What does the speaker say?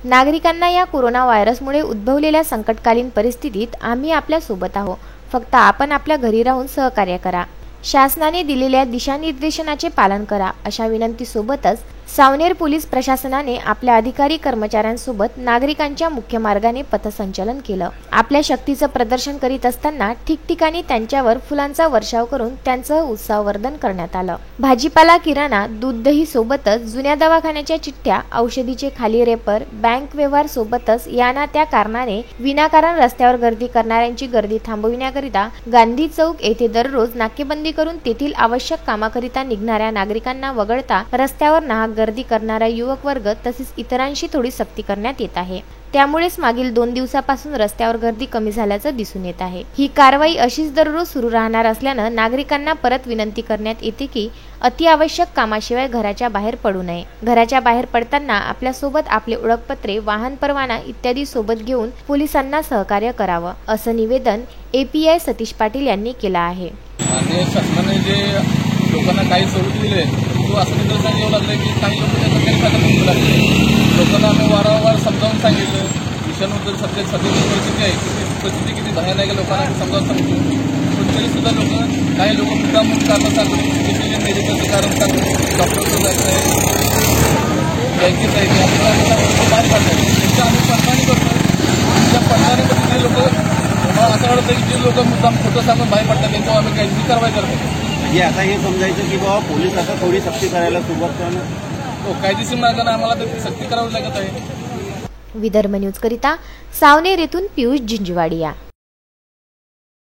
नागरिकांना या कोरोना व्हायरसमुळे उद्भवलेल्या संकटकालीन परिस्थितीत आम्ही आपल्या सोबत आहोत। फक्त आपण आपल्या घरी राहून सहकार्य करा। शासनाने दिलेल्या दिशानिर्देशनाचे पालन करा अशा विनंतीसोबतच सावनेर पोलीस प्रशासनाने आपल्या अधिकारी कर्मचाऱ्यांसोबत नागरिकांच्या मुख्य मार्गाने पथसंचलन केलं। आपल्या शक्तीचं प्रदर्शन करीत असताना ठिकठिकाणी त्यांच्यावर फुलांचा वर्षाव करून त्यांचं उत्साहवर्धन करण्यात आलं। भाजीपाला, किराणा, दूध, दही सोबतच जुन्या दवाखान्याच्या चिठ्ठ्या, औषधीचे खाली रेपर, बँक व्यवहार सोबतच याना त्या कारणाने विनाकारण रस्त्यावर गर्दी करणाऱ्यांची गर्दी थांबविण्याकरिता गांधी चौक येथे दररोज नाकेबंदी करून तेथील आवश्यक कामाकरिता निघणाऱ्या नागरिकांना वगळता रस्त्यावर नाहक गर्दी करणारा युवक वर्ग तसेच इतरांशी थोडी सक्ती करण्यात येत आहे। त्यामुळेच मागील 2 दिवसापासून रस्त्यावर गर्दी कमी झाल्याचं दिसून येत आहे। ही कारवाई अशीच दररोज सुरू राहणार असल्यानं नागरिकांना परत विनंती करण्यात येते की अतिआवश्यक कामाशिवाय घराच्या बाहेर पडू नये। घराच्या बाहेर पडताना आपल्या सोबत आपले ओळखपत्रे, वाहन परवाना इत्यादी सोबत घेऊन पोलिसांना सहकार्य करावं असं निवेदन API सतीश पाटील यांनी केलं आहे। शासनाने जे लोकांना काही सवलत दिले तो असं निदर्शनास येऊ लागलं की काही लोक त्याचा गैरफायदा घेऊ लागले। लोकांना आम्ही वारंवार समजावून सांगितलं विषाणूबद्दल सध्याची परिस्थिती आहे, परिस्थिती किती भयानक आहे लोकांना समजावून सांगितलं। पण तरीसुद्धा काही लोक मुद्दाम कारण सांगतो, स्पेशली मेडिकलचं कारण सांगतो, डॉक्टरचं जायचं आहे, बँकेचं आहे, आपल्याला बाहेर काढतात। त्याच्या आम्ही पडताळणी करतो। त्या पडताळणीमध्ये जे लोक असं वाटतं की जे लोक मुद्दाम खोटं सांगून बाहेर पडतात त्यांच्यावर आम्ही काहीतरी कारवाई करतो। म्हणजे आता हे समजायचं की बाबा पोलीस आता थोडी सक्ती करायला सुरुवात करणं कायदेशीर मार्गाने आम्हाला त्याची सक्ती करावी लागत आहे। विदर्भ न्यूज करिता सावनेर येथून पियुष झिंजवाडिया।